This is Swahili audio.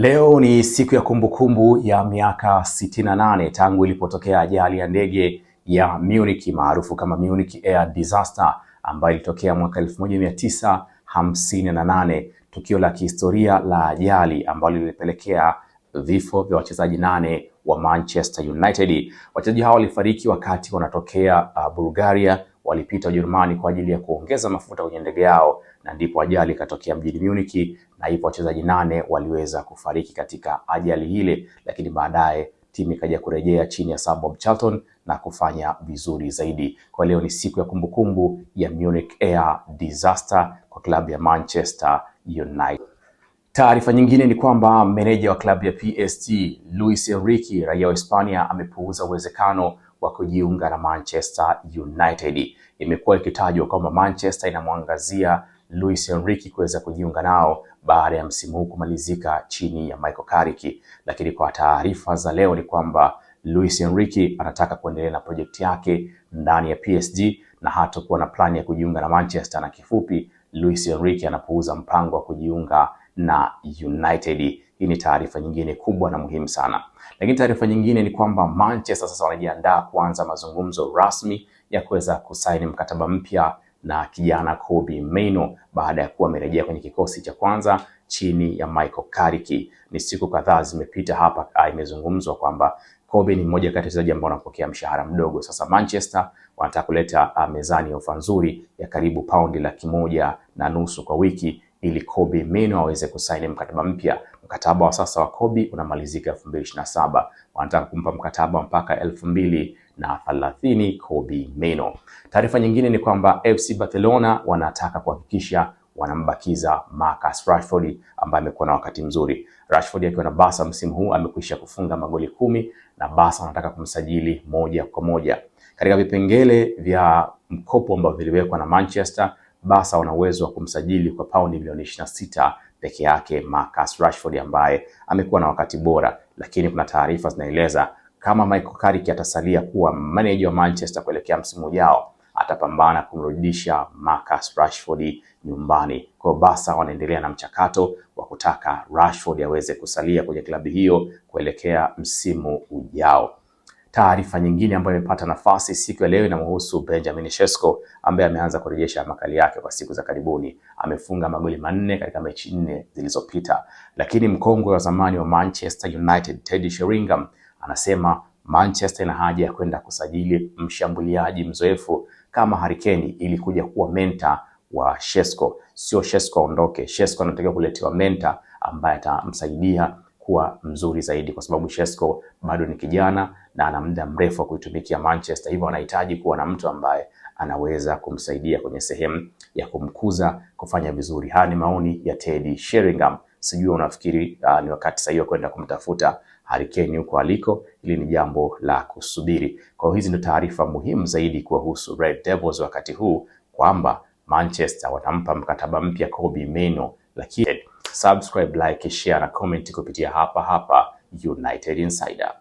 Leo ni siku ya kumbukumbu ya miaka 68 tangu ilipotokea ajali ya ndege ya Munich maarufu kama Munich Air Disaster ambayo ilitokea mwaka 1958, tukio la kihistoria la ajali ambalo lilipelekea vifo vya wachezaji 8 wa Manchester United. Wachezaji hao walifariki wakati wanatokea Bulgaria, walipita Ujerumani kwa ajili ya kuongeza mafuta kwenye ndege yao, na ndipo ajali ikatokea mjini Munich, na hivyo wachezaji 8 waliweza kufariki katika ajali ile, lakini baadaye timu ikaja kurejea chini ya Sir Bob Charlton na kufanya vizuri zaidi. Kwa leo ni siku ya kumbukumbu ya Munich Air Disaster kwa klabu ya Manchester United. Taarifa nyingine ni kwamba meneja wa klabu ya PSG Luis Enrique, raia wa Hispania, amepuuza uwezekano wa kujiunga na Manchester United. Imekuwa ikitajwa kwamba Manchester inamwangazia Luis Enrique kuweza kujiunga nao baada ya msimu huu kumalizika chini ya Michael Carrick, lakini kwa taarifa za leo ni kwamba Luis Enrique anataka kuendelea na project yake ndani ya PSG na hatakuwa na plani ya kujiunga na Manchester, na kifupi Luis Enrique anapuuza mpango wa kujiunga na United. Hii ni taarifa nyingine kubwa na muhimu sana. Lakini taarifa nyingine ni kwamba Manchester sasa wanajiandaa kuanza mazungumzo rasmi ya kuweza kusaini mkataba mpya na kijana Kobbie Mainoo baada ya kuwa amerejea kwenye kikosi cha kwanza chini ya Michael Carrick. Ni siku kadhaa zimepita hapa, imezungumzwa kwamba Kobbie ni mmoja kati ya wachezaji ambao wanapokea mshahara mdogo. Sasa Manchester wanataka kuleta mezani ofa nzuri ya karibu paundi 150,000 kwa wiki ili Kobbie Mainoo aweze kusaini mkataba mpya. Mkataba wa sasa wa Kobbie unamalizika 2027. Wanataka kumpa mkataba mpaka 2030 Kobbie Mainoo. Taarifa nyingine ni kwamba FC Barcelona wanataka kuhakikisha wanambakiza Marcus Rashford ambaye amekuwa na wakati mzuri. Rashford akiwa na Barca msimu huu amekwisha kufunga magoli 10 na Barca wanataka kumsajili moja kwa moja. Katika vipengele vya mkopo ambao viliwekwa na Manchester, Barca wana uwezo wa kumsajili kwa paundi milioni 26 peke yake Marcus Rashford ambaye amekuwa na wakati bora, lakini kuna taarifa zinaeleza kama Michael Carrick atasalia kuwa manager wa Manchester kuelekea msimu ujao, atapambana kumrudisha Marcus Rashford nyumbani. Kwa Barca wanaendelea na mchakato wa kutaka Rashford aweze kusalia kwenye klabu hiyo kuelekea msimu ujao. Taarifa nyingine ambayo imepata nafasi siku ya leo inamhusu Benjamin Sesko ambaye ameanza kurejesha makali yake kwa siku za karibuni. Amefunga magoli 4 katika mechi 4 zilizopita, lakini mkongwe wa zamani wa Manchester United Teddy Sheringham anasema Manchester ina haja ya kwenda kusajili mshambuliaji mzoefu kama Harry Kane ili kuja kuwa mentor wa Sesko. Sio Sesko aondoke, Sesko anatakiwa kuletewa mentor ambaye atamsaidia kuwa mzuri zaidi, kwa sababu Sesko bado ni kijana na ana muda mrefu wa kuitumikia Manchester, hivyo anahitaji kuwa na mtu ambaye anaweza kumsaidia kwenye sehemu ya kumkuza kufanya vizuri. Haya ni maoni ya Teddy Sheringham. Sijui unafikiri ni wakati sahihi wa kwenda kumtafuta Harry Kane huko aliko? Ili ni jambo la kusubiri. Kwa hiyo hizi ndio taarifa muhimu zaidi kuhusu Red Devils wakati huu, kwamba Manchester watampa mkataba mpya Kobbie Mainoo. Lakini subscribe, like, share na comment kupitia hapa United Insider.